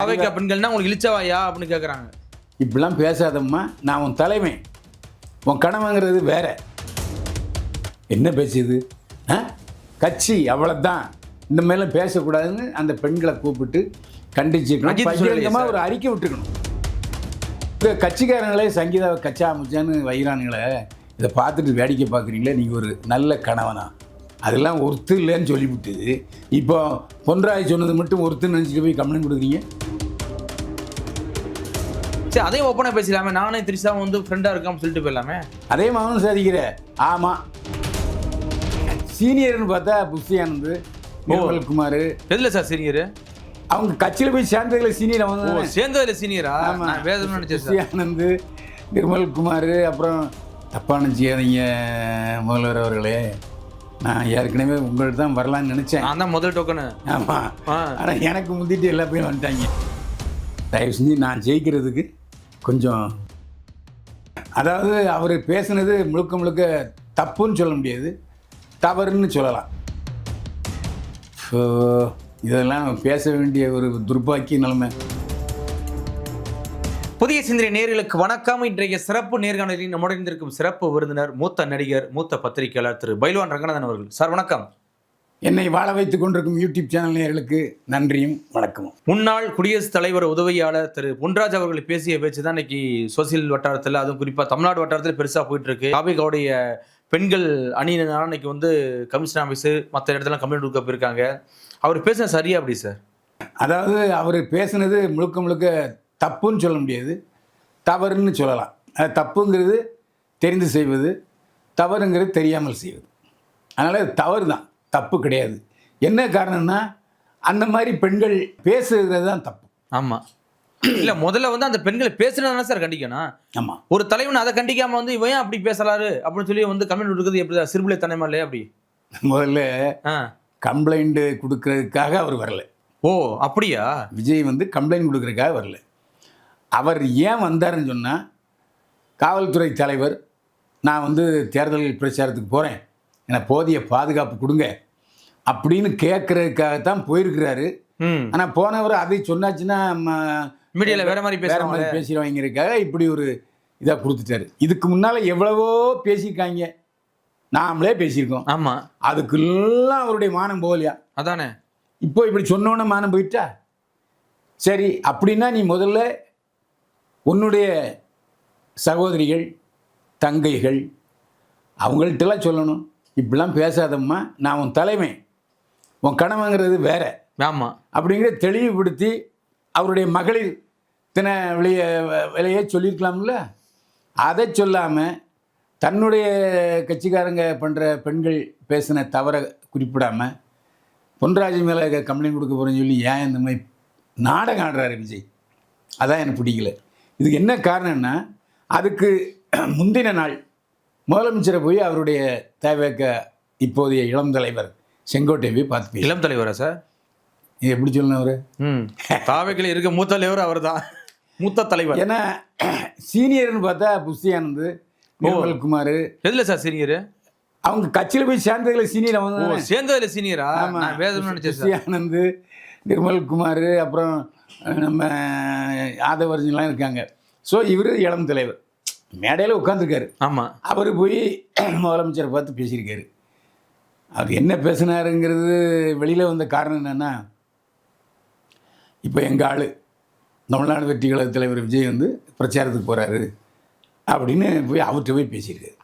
அவைக்கா பெண்கள்னா உங்களுக்கு இழிச்சவாயா அப்படின்னு கேட்குறாங்க. இப்படிலாம் பேசாதம்மா, நான் உன் தலைமை, உன் கணவங்கிறது வேற. என்ன பேசுது கட்சி, அவ்வளோதான், இந்த மாதிரிலாம் பேசக்கூடாதுன்னு அந்த பெண்களை கூப்பிட்டு கண்டிச்சுக்கணும். பகிரங்கமாக ஒரு அறிக்கை விட்டுருக்கணும். இந்த கட்சிக்காரங்களே சங்கீதாவை கச்சா முச்சான்னு வைரானுங்களே, இதை பார்த்துட்டு வேடிக்கை பார்க்குறீங்களே, நீங்கள் ஒரு நல்ல கணவனா? அதெல்லாம் ஒருத்தர் இல்லைன்னு சொல்லிவிட்டு இப்போ பொன்ராய் சொன்னது மட்டும் ஒருத்தர் நினச்சிட்டு போய் கம்ப்ளைண்ட் கொடுக்குறீங்க. சரி, அதையும் ஓப்பனாக பேசலாமே. நானே திரிசா வந்து ஃப்ரெண்டாக இருக்கான்னு சொல்லிட்டு போயிடலாமே. அதே மகனும் சாதிக்கிற. ஆமாம், சீனியர்னு பார்த்தா புஷியானந்து, நிர்மல்குமார். எதில் சார் சீனியர்? அவங்க கட்சியில் போய் சேர்ந்ததில் சீனியர். அவங்க சேர்ந்ததில் சீனியரா? ஆமாம், வேதம்னு நினச்சேன். புஷியானந்து, நிர்மல்குமார். அப்புறம் தப்பாக நினச்சிக்காதீங்க முதல்வர் அவர்களே, நான் ஏற்கனவே உங்கள்கிட்ட தான் வரலான்னு நினச்சேன். நான் தான் முதல் டோக்கனு. ஆமாம், ஆனால் எனக்கு முந்திட்டு எல்லா பேரும் வந்துட்டாங்க. தயவு செஞ்சு நான் ஜெயிக்கிறதுக்கு கொஞ்சம், அதாவது அவர் பேசுனது முழுக்க முழுக்க தப்புன்னு சொல்ல முடியாது, தவறுன்னு சொல்லலாம். ஸோ இதெல்லாம் பேச வேண்டிய ஒரு துர்பாக்கிய நிலைமை. புதிய சிந்தனை நேயர்களுக்கு வணக்கம். இன்றைய சிறப்பு நேர்காணலில் நம்முடன் இருந்திருக்கும் சிறப்பு விருந்தினர் மூத்த நடிகர், மூத்த பத்திரிகையாளர் திரு பைல்வான் ரங்கநாதன் அவர்கள். சார் வணக்கம். என்னை வாழ வைத்துக் கொண்டிருக்கும் யூடியூப் சேனல் நேயர்களுக்கு நன்றியும் வணக்கமும். முன்னாள் குடியரசுத் தலைவர் உதவியாளர் திரு பொன்ராஜ் அவர்கள் பேசிய பேச்சு தான் இன்னைக்கு சோசியல் வட்டாரத்தில், அதுவும் குறிப்பாக தமிழ்நாடு வட்டாரத்தில் பெருசாக போயிட்டு இருக்கு. தாவேகாவுடைய பெண்கள் அணியினால இன்னைக்கு வந்து கமிஷன் ஆஃபீஸு மற்ற இடத்துல கம்ப்ளைண்ட் கொடுக்க போயிருக்காங்க. அவர் பேசுன சரியா அப்படி சார்? அதாவது அவர் பேசுனது முழுக்க முழுக்க தப்புன்னு சொல்ல முடியாது, தவறுன்னு சொல்லலாம். அது தப்புங்கிறது தெரிந்து செய்வது, தவறுங்கிறது தெரியாமல் செய்வது. அதனால் அது தவறு தான், தப்பு கிடையாது. என்ன காரணம்னா அந்த மாதிரி பெண்கள் பேசுகிறது தான் தப்பு. ஆமாம், இல்லை முதல்ல வந்து அந்த பெண்களை பேசுனதுனால சார் கண்டிக்கணும். ஆமாம், ஒரு தலைவன் அதை கண்டிக்காமல் வந்து இவன் அப்படி பேசலாரு அப்படின்னு சொல்லி வந்து கம்ப்ளைண்ட் கொடுக்குறது எப்படி தான் சிறுபிள்ளை தனமா இல்லையா? அப்படி முதல்ல கம்ப்ளைண்ட்டு கொடுக்கறதுக்காக அவர் வரல. ஓ அப்படியா? விஜய் வந்து கம்ப்ளைண்ட் கொடுக்கறதுக்காக வரல. அவர் ஏன் வந்தாருன்னு சொன்னால், காவல்துறை தலைவர் நான் வந்து தேர்தல் பிரச்சாரத்துக்கு போகிறேன், எனக்கு போதிய பாதுகாப்பு கொடுங்க அப்படின்னு கேட்கறதுக்காகத்தான் போயிருக்கிறாரு. ஆனால் போனவர் அதை சொன்னாச்சுன்னா மீடியாவில் வேற மாதிரி பேசிடுவாங்கிறதுக்காக இப்படி ஒரு இதாக கொடுத்துட்டாரு. இதுக்கு முன்னால் எவ்வளவோ பேசியிருக்காங்க, நாமளே பேசியிருக்கோம். ஆமாம், அதுக்கெல்லாம் அவருடைய மானம் போகலையா? அதானே. இப்போ இப்படி சொன்னோன்னே மானம் போயிட்டா? சரி, அப்படின்னா நீ முதல்ல உன்னுடைய சகோதரிகள், தங்கைகள், அவங்கள்ட்டெல்லாம் சொல்லணும், இப்படிலாம் பேசாதம்மா, நான் உன் தலைமை, உன் கணவங்கிறது வேற. ஆமாம், அப்படிங்கிறத தெளிவுபடுத்தி அவருடைய மகளிர் தின விலையை சொல்லியிருக்கலாம்ல. அதை சொல்லாமல் தன்னுடைய கட்சிக்காரங்க பண்ணுற பெண்கள் பேசின தவறை குறிப்பிடாமல் பொன்ராஜ் மேலே கம்ப்ளைண்ட் கொடுக்க போகிறேன்னு சொல்லி ஏன் இந்த மாதிரி நாடகம் ஆடுறாரு விஜய்? அதான் எனக்கு பிடிக்கல. இதுக்கு என்ன காரணம்னா, அதுக்கு முந்தின நாள் முதலமைச்சரை போய் அவருடைய தேவைக்க இப்போதைய இளம் தலைவர் செங்கோட்டையை போய் பார்த்து. இளம் தலைவரா சார்? இது எப்படி சொல்லணும்? அவர் தாவேக்கில் இருக்க மூத்த தலைவர் அவர் தான், மூத்த தலைவர். ஏன்னா சீனியர்னு பார்த்தா புஷியானந்து, நிர்மல்குமார். எதில் சார் சீனியர்? அவங்க கட்சியில் போய் சேர்ந்ததில் சீனியர். அவங்க சேர்ந்ததில் சீனியரா? வேதம்னு நினச்சேன். புஷியானந்து, நிர்மல்குமார், அப்புறம் நம்ம ஆதவர்ஜன்லாம் இருக்காங்க. ஸோ இவர் இளம் தலைவர் மேடையில் உட்காந்துருக்காரு. ஆமாம், அவர் போய் முதலமைச்சரை பார்த்து பேசியிருக்காரு. அவர் என்ன பேசினாருங்கிறது வெளியில் வந்த காரணம் என்னென்னா, இப்போ எங்கள் ஆள் தமிழ்நாடு வெற்றி கழக தலைவர் விஜய் வந்து பிரச்சாரத்துக்கு போகிறாரு அப்படின்னு போய் அவர்கிட்ட போய் பேசியிருக்காரு.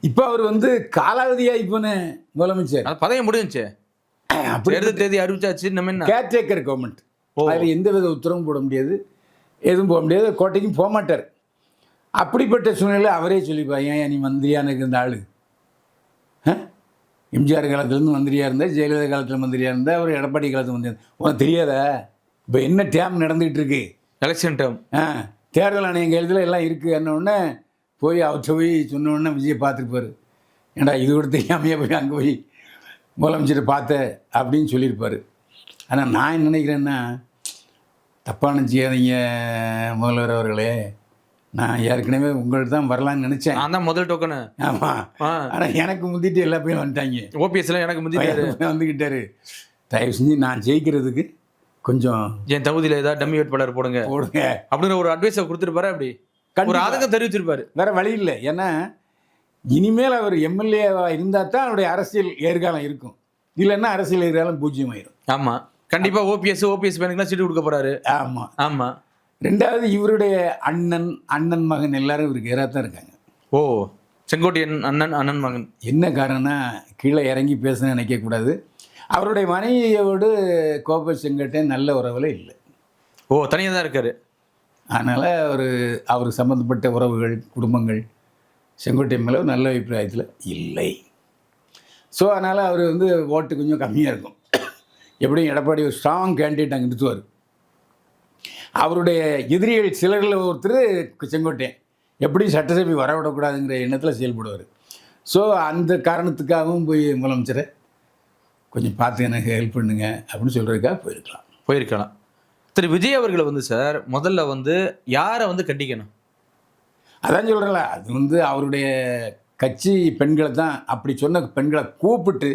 இப்போ அவர் வந்து காலாவதியாக இப்போன்னு முதலமைச்சர் பதவி முடிஞ்சிச்சு, தேர்தல் தேதி அறிவிச்சாச்சு. நம்ம கேர்டேக்கர் கவர்மெண்ட், அதில் எந்த வித உத்தரவும் போட முடியாது, எதுவும் போக முடியாது, கோட்டைக்கும் போக மாட்டார். அப்படிப்பட்ட சூழ்நிலை அவரே சொல்லிப்பார், ஏன் நீ மந்திரியான இருந்த ஆள், எம்ஜிஆர் காலத்துலேருந்து மந்திரியாக இருந்தால், ஜெயலலிதா காலத்தில் மந்திரியாக இருந்தால், அவர் எடப்பாடி காலத்தில் மந்திரி, உனக்கு தெரியாதா இப்போ என்ன டேம் நடந்துக்கிட்டு இருக்கு, எலெக்ஷன் டேம், தேர்தல் ஆணையம் கையெழுத்தில் எல்லாம் இருக்குது என்னொன்னே போய் அவர்கிட்ட போய் சொன்னோடனே விஜய் பார்த்துருப்பார். ஏண்டா இது கூட தெரியாமையே போய் அங்கே போய் முதலமைச்சரை பார்த்த அப்படின்னு சொல்லியிருப்பார். ஆனால் நான் என்ன நினைக்கிறேன்னா, தப்பாக நினச்சிக்காதீங்க முதல்வர் அவர்களே, நான் ஏற்கனவே உங்கள்கிட்ட தான் வரலான்னு நினச்சேன். நான் தான் முதல் டோக்கனு. ஆமாம், ஆனால் எனக்கு முந்திட்டு எல்லா பேரும் வந்துட்டாங்க. ஓபிஎஸ்லாம் எனக்கு முந்திட்டு வந்துக்கிட்டாரு. தயவு செஞ்சு நான் ஜெயிக்கிறதுக்கு கொஞ்சம் என் தொகுதியில் ஏதாவது டம்மி வேட்பாளர் போடுங்க போடுங்க அப்படிங்கிற ஒரு அட்வைஸை கொடுத்துருப்பாரு. அப்படி ஒரு கண்டிப்பா. ஆதங்கம் தெரிவிச்சிருப்பாரு. வேற வழி இல்லை. ஏன்னா இனிமேல் அவர் எம்எல்ஏவா இருந்தால் தான் அவருடைய அரசியல் எதிர்காலம் இருக்கும். இல்லைன்னா அரசியல் எதிர்காலம் பூஜ்ஜியமாயிரும். ஆமா, கண்டிப்பா ஓபிஎஸ் பேனுக்குலாம் சீட்டு கொடுக்க போறாரு. ஆமாம். ஆமா. ரெண்டாவது இவருடைய அண்ணன் மகன் எல்லாரும் இவருக்கு எதிராக தான் இருக்காங்க. ஓ, செங்கோட்டையன் அண்ணன் மகன். என்ன காரணம்னா கீழே இறங்கி பேச நினைக்கக்கூடாது. அவருடைய மனைவியோடு கோப்பை செங்கோட்டையன் நல்ல உறவில் இல்லை. ஓ, தனியாக தான் இருக்காரு. அதனால் அவர் சம்மந்தப்பட்ட உறவுகள் குடும்பங்கள் செங்கோட்டையன் மேலே நல்ல அபிப்பிராயத்தில் இல்லை. ஸோ அதனால் அவர் ஓட்டு கொஞ்சம் கம்மியாக இருக்கும். எப்படியும் எடப்பாடி ஒரு ஸ்ட்ராங் கேண்டிடேட் அங்கே நிறுத்துவார். அவருடைய எதிரிகள் சிலரில் ஒருத்தர் செங்கோட்டையன் எப்படியும் சட்டசபை வரவிடக்கூடாதுங்கிற எண்ணத்தில் செயல்படுவார். ஸோ அந்த காரணத்துக்காகவும் போய் முதலமைச்சரை கொஞ்சம் பார்த்து எனக்கு ஹெல்ப் பண்ணுங்க அப்படின்னு சொல்கிறதுக்காக போயிருக்கலாம். திரு விஜய் அவர்களை சார் முதல்ல யாரை கண்டிக்கணும்? அதான் சொல்கிறல, அது அவருடைய கட்சி பெண்களை தான் அப்படி சொன்ன பெண்களை கூப்பிட்டு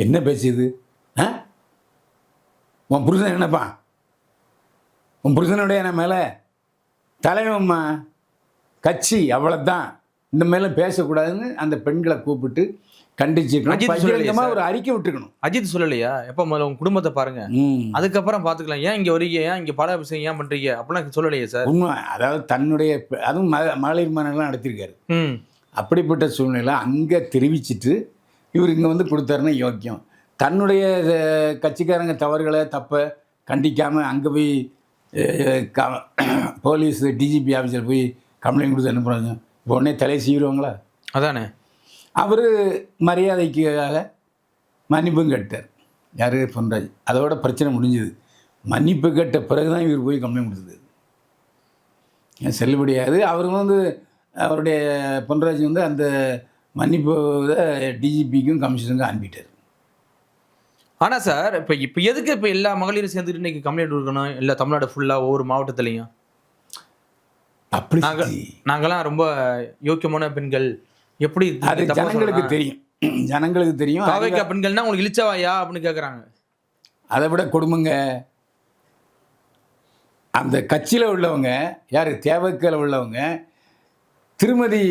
என்ன பேசுது, உன் புருஷன் என்னப்பா, உன் புருஷனுடைய என்ன மேலே தலைவம்மா கட்சி அவ்வளோதான், இந்த மேலே பேசக்கூடாதுன்னு அந்த பெண்களை கூப்பிட்டு கண்டிச்சிருக்கணும். ஒரு அறிக்கை விட்டுருக்கணும். அஜித் சொல்லலையா? எப்போ முதல்ல உங்க குடும்பத்தை பாருங்க, அதுக்கப்புறம் பார்த்துக்கலாம், ஏன் இங்கே வரீங்க, ஏன் இங்கே பல விஷயம் ஏன் பண்ணுறீங்க அப்படிலாம் சொல்லலையே சார்? உண்மை. அதாவது தன்னுடைய அதுவும் மகளிர் மன்னெல்லாம் நடத்திருக்காரு. அப்படிப்பட்ட சூழ்நிலை அங்கே தெரிவிச்சிட்டு இவர் இங்கே கொடுத்தாருன்னா யோக்கியம். தன்னுடைய கட்சிக்காரங்க தவறுகளை தப்பை கண்டிக்காமல் அங்கே போய் போலீஸ் டிஜிபி ஆஃபீஸில் போய் கம்ப்ளைண்ட் கொடுத்து அனுப்புகிறாங்க. இப்போ உடனே தலையை சீவிடுவாங்களா? அதானே. அவர் மரியாதைக்காக மன்னிப்பும் கேட்டார். யார்? பொன்ராஜ். அதோட பிரச்சனை முடிஞ்சுது. மன்னிப்பு கேட்ட பிறகு தான் இவர் போய் கம்ப்ளைண்ட் கொடுத்தது. ஏன் செல்லுபடியாது? அவர் அவருடைய பொன்ராஜ் அந்த மன்னிப்பு டிஜிபிக்கும் கமிஷனருக்கும் அனுப்பிட்டார். ஆனால் சார் இப்போ எதுக்கு இப்போ எல்லா மகளிரும் சேர்ந்துட்டு இன்னைக்கு கம்ப்ளைண்ட் கொடுக்கணும்? இல்லை தமிழ்நாடு ஃபுல்லாக ஒவ்வொரு மாவட்டத்துலையும் அப்படி நாங்கள்லாம் ரொம்ப யோக்கியமான பெண்கள், எப்படி அது ஜனங்களுக்கு தெரியும். காவைக்கா பெண்கள்னா உங்களுக்கு இழிச்சவாயா அப்படின்னு கேட்குறாங்க. அதை விட கொடுமைங்க, அந்த கட்சியில் உள்ளவங்க யார், தேவக்கையில் உள்ளவங்க திருமதி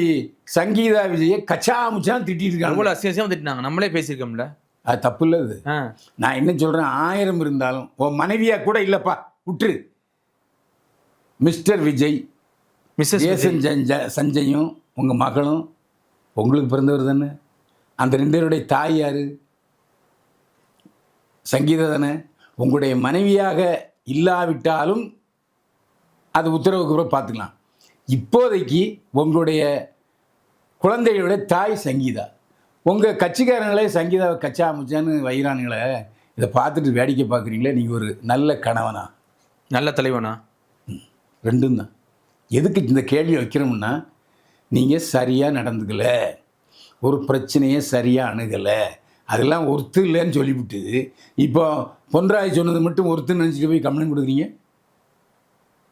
சங்கீதா விஜயை கச்சாமுச்சான் திட்டிட்டு இருக்காங்க. அவ்வளோ அசிங்கமாக திட்டினாங்க. நம்மளே பேசியிருக்கோம்ல, அது தப்பு இல்லை. அது நான் என்ன சொல்கிறேன், 1000 இருந்தாலும் உன் மனைவியாக கூட இல்லைப்பா விட்டுரு. மிஸ்டர் விஜய், மிஸ்ஸஸ் சஞ்சயும் உங்கள் மகளும் உங்களுக்கு பிறந்தவர் தானே. அந்த 2 பேருடைய தாய் யார்? சங்கீதா தானே. உங்களுடைய மனைவியாக இல்லாவிட்டாலும் அது உத்தரவுக்கு அப்புறம் பார்த்துக்கலாம். இப்போதைக்கு உங்களுடைய குழந்தைகளுடைய தாய் சங்கீதா. உங்கள் கட்சிக்காரங்களே சங்கீதாவை கச்சா முச்சான்னு வைரானுங்களே, இதை பார்த்துட்டு வேடிக்கை பார்க்குறீங்களே, நீங்கள் ஒரு நல்ல கணவனா, நல்ல தலைவனா? 2ம் தான். எதுக்கு இந்த கேள்வியை வைக்கிறோம்னா, நீங்கள் சரியாக நடந்துக்கலை, ஒரு பிரச்சனையை சரியாக அணுகலை, அதெல்லாம் ஒருத்து இல்லைன்னு சொல்லிவிட்டு இப்போ பொன்ராய் சொன்னது மட்டும் ஒருத்துன்னு நினச்சிட்டு போய் கம்ப்ளைண்ட் கொடுக்குறீங்க.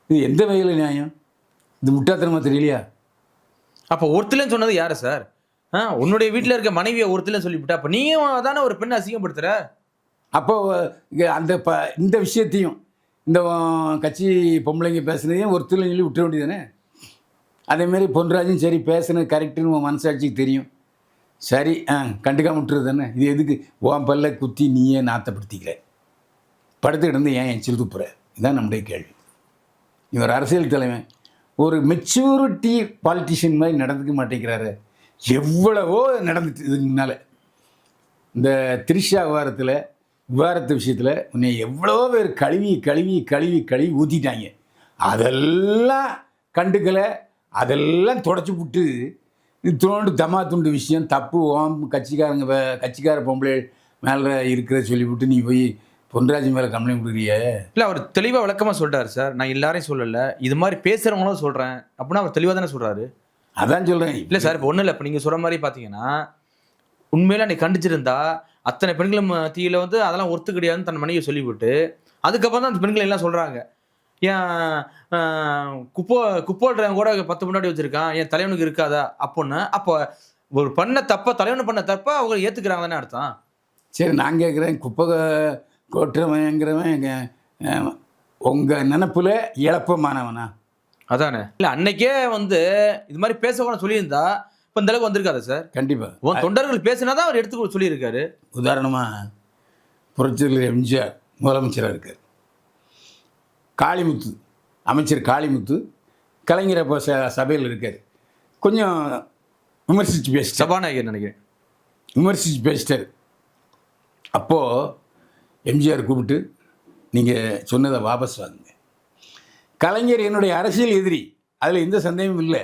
இது எந்த வகையில் நியாயம்? இது முட்டாத்தனமாக தெரியலையா? அப்போ ஒருத்தலன்னு சொன்னது யார் சார்? உன்னுடைய வீட்டில் இருக்க மனைவியை ஒருத்தலன்னு சொல்லிவிட்டா அப்போ நீயும் தானே ஒரு பெண்ணை அசிங்கப்படுத்துகிற. அப்போ அந்த இந்த விஷயத்தையும் இந்த கட்சி பொம்பளைங்க பேசுனதையும் ஒருத்தலன்னு சொல்லி விட்டுற வேண்டியதானே. அதேமாரி பொன்ராஜும் சரி பேசுனது கரெக்டுன்னு உன் மனசாட்சிக்கு தெரியும், சரி கண்டுக்காம விட்டுறது தானே. இது எதுக்கு உன் பல்ல குத்தி நீயே நாத்தப்படுத்திக்கிற, படுத்துக்கிட்டு இருந்து ஏன் எச்சில் துப்புற? இதுதான் நம்முடைய கேள்வி. இவர் அரசியல் தலைவன் ஒரு மெச்சூரிட்டி பாலிட்டிஷியன் மாதிரி நடந்துக்க மாட்டேங்கிறாரு. எவ்வளவோ நடந்துட்டு இதுக்கு முன்னால் இந்த திரிஷா விவாதத்து விஷயத்தில் உன்னை எவ்வளவோ பேர் கழுவி ஊற்றிட்டாங்க. அதெல்லாம் கண்டுக்கலை, அதெல்லாம் தொடச்சி விட்டு தோண்டு தமா துண்டு விஷயம் தப்பு கட்சிக்கார பொம்பளை மேலே இருக்கிற சொல்லிவிட்டு நீ போய் பொன்ராஜ் மேலே கம்ப்ளைண்ட் கொடுக்குறிய. இல்லை, அவர் தெளிவாக விளக்கமாக சொல்கிறார் சார். நான் எல்லாரையும் சொல்லலை, இது மாதிரி பேசுகிறவங்களும் சொல்கிறேன் அப்படின்னா அவர் தெளிவாக தானே சொல்கிறாரு. அதான் சொல்கிறேன். இல்லை சார், இப்போ ஒன்றும் இல்லை, இப்போ நீங்கள் சொல்கிற மாதிரி பார்த்தீங்கன்னா உண்மையில நீ கண்டிச்சிருந்தா அத்தனை பெண்களும் மத்தியில் அதெல்லாம் ஒத்து கிடையாதுன்னு தன் மனைவியை சொல்லிவிட்டு அதுக்கப்புறம் தான் அந்த பெண்கள் எல்லாம் சொல்கிறாங்க, ஏன் குப்போடுறவங்க கூட 10 முன்னாடி வச்சுருக்கான், என் தலைவனுக்கு இருக்காதா அப்படின்னு. அப்போ ஒரு தலைவனு பண்ண தப்ப அவங்க ஏற்றுக்கிறாங்க தானே அர்த்தம். சரி, நான் கேட்குறேன், கோட்டுறவங்கிறவன் உங்கள் நினப்பில் இழப்பமானவனா? அதானே. இல்லை அன்னைக்கே வந்து இது மாதிரி பேசக்கூட சொல்லியிருந்தா இப்போ இந்த அளவுக்கு வந்திருக்காரு சார். கண்டிப்பாக உன் தொண்டர்கள் பேசினா தான் அவர் எடுத்து சொல்லியிருக்காரு. உதாரணமாக புரட்சியாளர் எம்ஜிஆர் முதலமைச்சராக இருக்கார். காளிமுத்து அமைச்சர் காளிமுத்து கலைஞர் அப்போ சபையில் இருக்கார். கொஞ்சம் விமர்சித்து பேசிட்டார். சபாநாயகர் நினைக்கிறேன். விமர்சித்து பேசிட்டார். அப்போது எம்ஜிஆர் கூப்பிட்டு நீங்கள் சொன்னதை வாபஸ் வாங்குங்க. கலைஞர் என்னுடைய அரசியல் எதிரி, அதில் எந்த சந்தேகமும் இல்லை.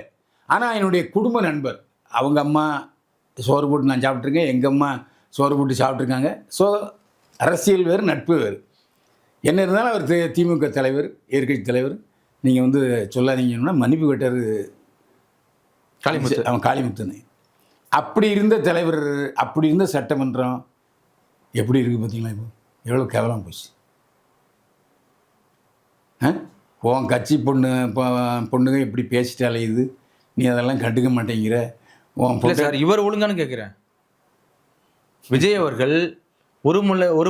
ஆனால் என்னுடைய குடும்ப நண்பர். அவங்க அம்மா சோறு போட்டு நான் சாப்பிட்ருக்கேன், எங்கள் அம்மா சோறு போட்டு சாப்பிட்ருக்காங்க. ஸோ அரசியல் வேறு, நட்பு வேறு. என்ன இருந்தாலும் அவர் திமுக தலைவர், எதிர்கட்சி தலைவர். நீங்கள் வந்து சொல்லாதீங்கன்னா மன்னிப்பு கேட்டார் காளிமுத்து. அவன் காளிமுத்துன்னு. அப்படி இருந்த தலைவர், அப்படி இருந்த சட்டமன்றம் எப்படி இருக்குது பார்த்தீங்களா? இப்போ எவ்வளோ கேவலம் போச்சு. உன் கட்சி பொண்ணுங்க இப்படி பேசிட்டாலே இது நீ அதெல்லாம் கண்டுக்க மாட்டேங்கிற. சார் இவர் ஒழுங்கானு கேட்குறேன். விஜய் அவர்கள் ஒரு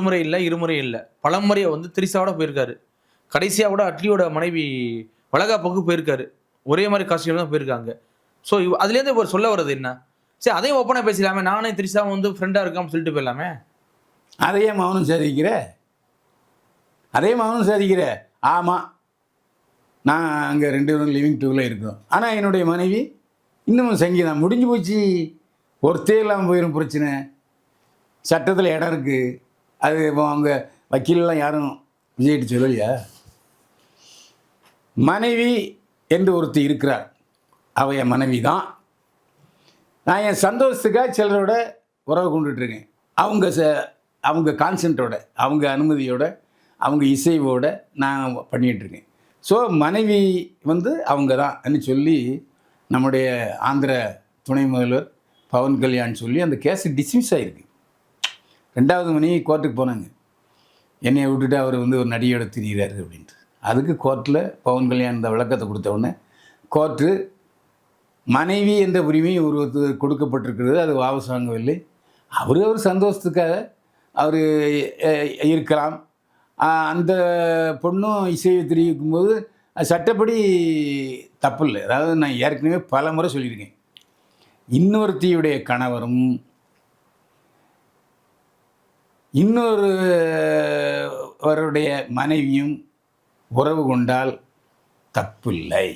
முறை இல்லை, இருமுறை இல்லை, பல முறையை வந்து திரிசாவோட போயிருக்காரு. கடைசியாக கூட அட்லியோட மனைவி வளகாப்புக்கு போயிருக்காரு. ஒரே மாதிரி காஸ்டியூம் தான் போயிருக்காங்க. ஸோ அதுலேருந்து இவர் சொல்ல வர்றது என்ன? சரி அதையும் ஓப்பனாக பேசலாமே. நானே திரிசா வந்து ஃப்ரெண்டாக இருக்காமல் சொல்லிட்டு போயிடலாமே. அதையே மௌனம் சாதிக்கிற. ஆமாம், நான் அங்கே 2 பேரும் லிவிங் டூவில் இருக்கோம். ஆனால் என்னுடைய மனைவி இன்னமும் சங்கீதம் முடிஞ்சு போச்சு. ஒருத்தே இல்லாமல் போயிடும் பிரச்சனை. சட்டத்தில் இடம் இருக்குது. அது இப்போ அவங்க வக்கீலெலாம் யாரும் விஜய்கிட்ட சொல்லலையா? மனைவி என்று ஒருத்தர் இருக்கிறார். அவள் என் மனைவி தான். நான் என் சந்தோஷத்துக்காக சிலரோட உறவு கொண்டுட்ருக்கேன். அவங்க கான்சென்ட்டோட, அவங்க அனுமதியோட, அவங்க இசைவோட நான் பண்ணிகிட்ருக்கேன். ஸோ மனைவி வந்து அவங்க தான் சொல்லி நம்முடைய ஆந்திர துணை முதல்வர் பவன் கல்யாண் சொல்லி அந்த கேஸு டிஸ்மிஸ் ஆகிருக்கு. 2வது மனைவி கோர்ட்டுக்கு போனாங்க. என்னை விட்டுட்டு அவர் வந்து ஒரு நடிகையோட திரிகிறாரு அப்படின்ட்டு. அதுக்கு கோர்ட்டில் பவன் கல்யாண் இந்த விளக்கத்தை கொடுத்த உடனே கோர்ட்டு மனைவி என்ற உரிமை ஒருவருக்கு கொடுக்கப்பட்டிருக்கிறது, அது வாபஸ் வாங்கவில்லை. அவர் சந்தோஷத்துக்காக அவர் இருக்கலாம். அந்த பொண்ணும் இசையை தெரிவிக்கும் போது சட்டப்படி தப்பு இல்லை. அதாவது நான் ஏற்கனவே பல முறை சொல்லியிருக்கேன். இன்னொருத்தியுடைய கணவரும் இன்னொருவருடைய மனைவியும் உறவு கொண்டால் தப்பில்லை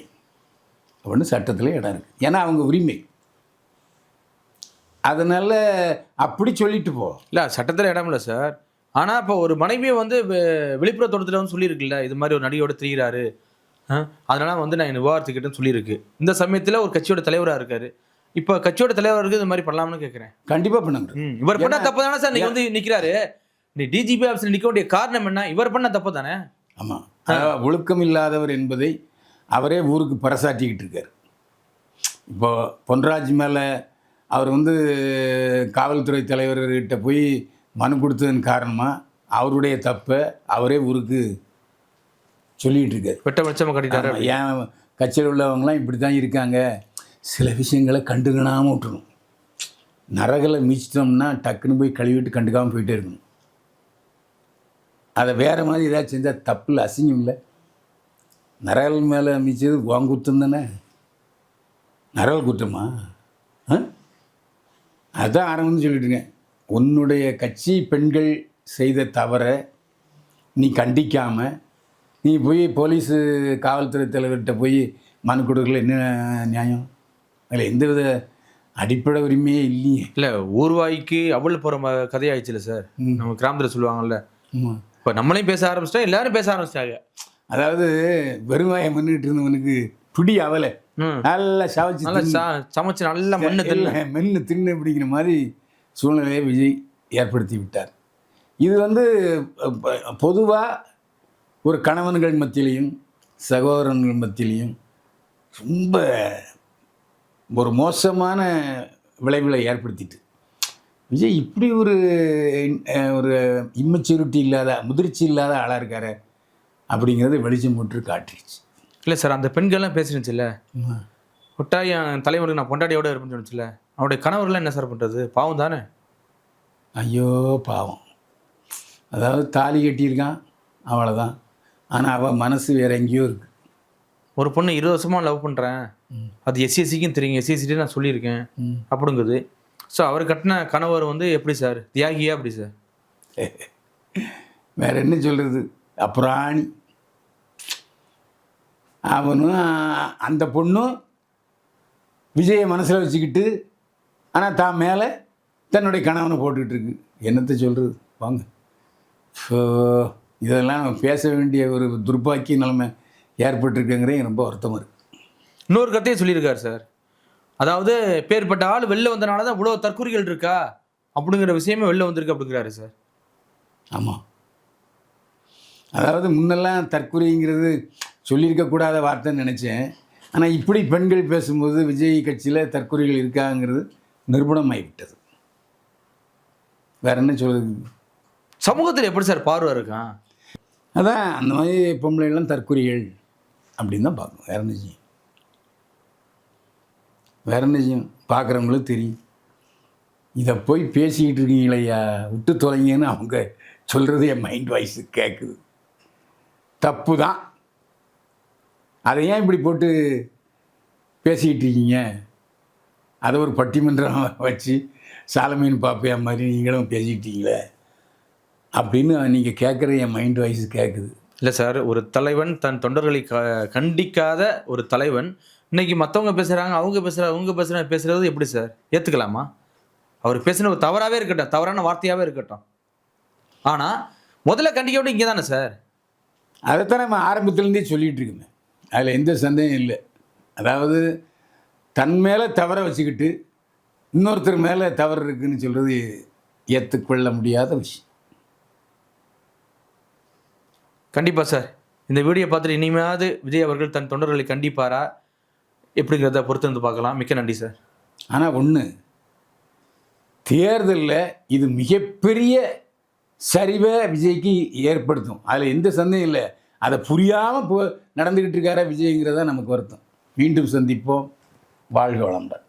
அப்படின்னு சட்டத்தில் இடம் இருக்குது. ஏன்னா அவங்க உரிமை. அதனால் அப்படி சொல்லிட்டு போ. இல்லை சட்டத்தில் இடம் இல்லை சார். ஆனால் இப்போ ஒரு மனைவியை வந்து விழுப்புர தோட்டத்தில் வந்து சொல்லியிருக்குல்ல, இது மாதிரி ஒரு நடிகையோட திரிகிறாரு, அதனால் வந்து நான் விவாகரத்துக்கிட்டேன்னு சொல்லியிருக்கு. இந்த சமயத்தில் ஒரு கட்சியோட தலைவராக இருக்காரு. இப்போ கட்சியோட தலைவருக்கு இது மாதிரி பண்ணலாம்னு கேட்குறேன். கண்டிப்பாக பண்ணுங்க. இவர் பண்ண தப்பு தானே சார் நீங்கள் வந்து நிற்கிறாரு. நீ டிஜிபி ஆஃபீஸில் நிற்க வேண்டிய காரணம் என்ன? இவர் பண்ண தப்பு தானே. ஆமாம், ஒழுக்கம் இல்லாதவர் என்பதை அவரே ஊருக்கு பறைசாட்டிக்கிட்டு இருக்கார். இப்போ பொன்ராஜ் மேலே அவர் வந்து காவல்துறை தலைவர்கிட்ட போய் மனு கொடுத்ததன் காரணமாக அவருடைய தப்பை அவரே ஊருக்கு சொல்லிகிட்டு இருக்கார். வெட்ட வெளிச்சமாக கட்டிட்டாரு. ஏன் கட்சியில் உள்ளவங்களாம் இப்படி தான் இருக்காங்க, சில விஷயங்களை கண்டுக்கணாமல் விட்டுணும். நரகளை மிச்சிட்டோம்னா டக்குன்னு போய் கழுவிட்டு கண்டுக்காமல் போயிட்டே இருக்கணும். அதை வேறு மாதிரி ஏதாச்சும் செஞ்சால் தப்பு இல்லை, அசிங்கம் இல்லை. நரகல் மேலே மிச்சது உன் குத்தம் தானே, நரகல் குற்றமா? அதுதான் ஆரம்பம்னு சொல்லிட்டுருங்க. உன்னுடைய கட்சி பெண்கள் செய்த தவறை நீ கண்டிக்காமல் நீ போய் போலீஸு காவல்துறை தலைவர்கிட்ட போய் மனு கொடுக்கல, என்ன நியாயம்? அதில் எந்தவித அடிப்படை உரிமையே இல்லையே. இல்லை ஊர்வாய்க்கு அவள் போகிற கதையாயிடுச்சுல சார். நம்ம கிராமத்தில் சொல்லுவாங்கல்ல. இப்போ நம்மளையும் பேச ஆரம்பிச்சிட்டா எல்லாரும் பேச ஆரம்பிச்சிட்டாங்க. அதாவது வெறுவாயை முன்னிட்டு இருந்தவனுக்கு துடி அவலை நல்லா சமைச்சு நல்லா மென்னு தின்னு அப்படிங்கிற மாதிரி சூழ்நிலையை விஜய் ஏற்படுத்தி விட்டார். இது வந்து பொதுவாக ஒரு கணவன்கள் மத்தியிலையும் சகோதரன்கள் மத்தியிலையும் ரொம்ப ஒரு மோசமான விளைவுகளை ஏற்படுத்திட்டு விஜய் இப்படி ஒரு இம்மெச்சூரிட்டி இல்லாத, முதிர்ச்சி இல்லாத ஆளாக இருக்காரு அப்படிங்கிறது வெளிச்சம் போட்டு காட்டிடுச்சு. இல்லை சார், அந்த பெண்கள்லாம் பேசினுச்சுல்ல, ஒட்டாயம் தலைவருக்கு நான் பொண்டாட்டியோட இருப்பேன்னு சொன்னிச்சுல, அவனுடைய கணவர்கள்லாம் என்ன சார் பண்ணுறது? பாவம் தானே. ஐயோ பாவம். அதாவது தாலி கட்டியிருக்கான், அவ்வளோதான். ஆனால் அவன் மனசு வேற எங்கேயோ இருக்கு. ஒரு பொண்ணு 20 வருஷமா லவ் பண்ணுறேன், அது எஸ்சிஎஸ்சிக்கும் தெரியும், எஸ்சிஎஸ்சிட்டே நான் சொல்லியிருக்கேன் அப்படிங்குது. ஸோ அவர் கட்டின கணவர் வந்து எப்படி சார், தியாகியா அப்படி சார்? வேற என்ன சொல்கிறது, அப்புறாணி. அவனும் அந்த பொண்ணும் விஜயை மனசில் வச்சுக்கிட்டு, ஆனால் தான் மேலே தன்னுடைய கணவனை போட்டுக்கிட்டு இருக்கு. என்னத்தை சொல்கிறது வாங்க. ஸோ இதெல்லாம் நம்ம பேச வேண்டிய ஒரு துர்பாக்கிய நிலைமை ஏற்பட்டிருக்குங்கிறேன் ரொம்ப வருத்தமாக இருக்குது. இன்னொரு கதையை சொல்லியிருக்காரு சார், அதாவது பேர்பட்ட ஆள் வெளில வந்தனால தான் இவ்வளோ தற்கொலைகள் இருக்கா அப்படிங்கிற விஷயமே வெளில வந்திருக்கு அப்படிங்கிறாரு சார். ஆமாம், அதாவது முன்னெல்லாம் தற்கொலைங்கிறது சொல்லியிருக்கக்கூடாத வார்த்தைன்னு நினச்சேன். ஆனால் இப்படி பெண்கள் பேசும்போது விஜய் கட்சியில் தற்கொலைகள் இருக்காங்கிறது நிரூபணமாகிவிட்டது. வேற என்ன சொல்கிறது? சமூகத்தில் எப்படி சார் பார்வை இருக்கான்? அதான் அந்த மாதிரி பொம்பளைலாம் தற்கொலைகள் அப்படின்னு தான் பார்க்கணும். வேற என்ன செய்யும்? வேற என்ன செய்யும்? பார்க்குறவங்களுக்கு தெரியும். இதை போய் பேசிக்கிட்டு இருக்கீங்களையா, விட்டு தொலைங்கன்னு அவங்க சொல்கிறது என் மைண்ட் வாய்ஸு கேட்குது. தப்பு தான். அதை ஏன் இப்படி போட்டு பேசிக்கிட்டு இருக்கீங்க? அதை ஒரு பட்டிமன்றம் வச்சு சாலமீன் பாப்பையா மாதிரி நீங்களும் பேசிக்கிட்டீங்களே அப்படின்னு நீங்கள் கேட்குற என் மைண்ட் வாய்ஸ் கேட்குது. இல்லை சார், ஒரு தலைவன் தன் தொண்டர்களை கண்டிக்காத ஒரு தலைவன் இன்னைக்கு மற்றவங்க பேசுகிறாங்க, அவங்க பேசுகிறது எப்படி சார் ஏற்றுக்கலாமா? அவர் பேசுன ஒரு தவறாகவே இருக்கட்டும், தவறான வார்த்தையாகவே இருக்கட்டும், ஆனால் முதல்ல கண்டிக்க விட இங்கே தானே சார். அதைத்தான் நம்ம ஆரம்பத்துலேருந்தே சொல்லிகிட்டு இருக்குமே, அதில் எந்த சந்தேகம் இல்லை. அதாவது தன் மேலே தவறை வச்சுக்கிட்டு இன்னொருத்தர் மேலே தவறு இருக்குன்னு சொல்கிறது ஏற்றுக்கொள்ள முடியாத விஷயம். கண்டிப்பாக சார். இந்த வீடியோ பார்த்துட்டு இனிமையாவது விஜய் அவர்கள் தன் தொண்டர்களை கண்டிப்பாரா எப்படிங்கிறத பொறுத்து வந்து பார்க்கலாம். மிக்க நன்றி சார். ஆனால் ஒன்று, தேர்தலில் இது மிகப்பெரிய சரிவை விஜய்க்கு ஏற்படுத்தும், அதில் எந்த சந்தேகம் இல்லை. அதை புரியாமல் நடந்துக்கிட்டு இருக்காரா விஜய்ங்கிறதா நமக்கு வருத்தம். மீண்டும் சந்திப்போம். வாழ்க வளமுடன்.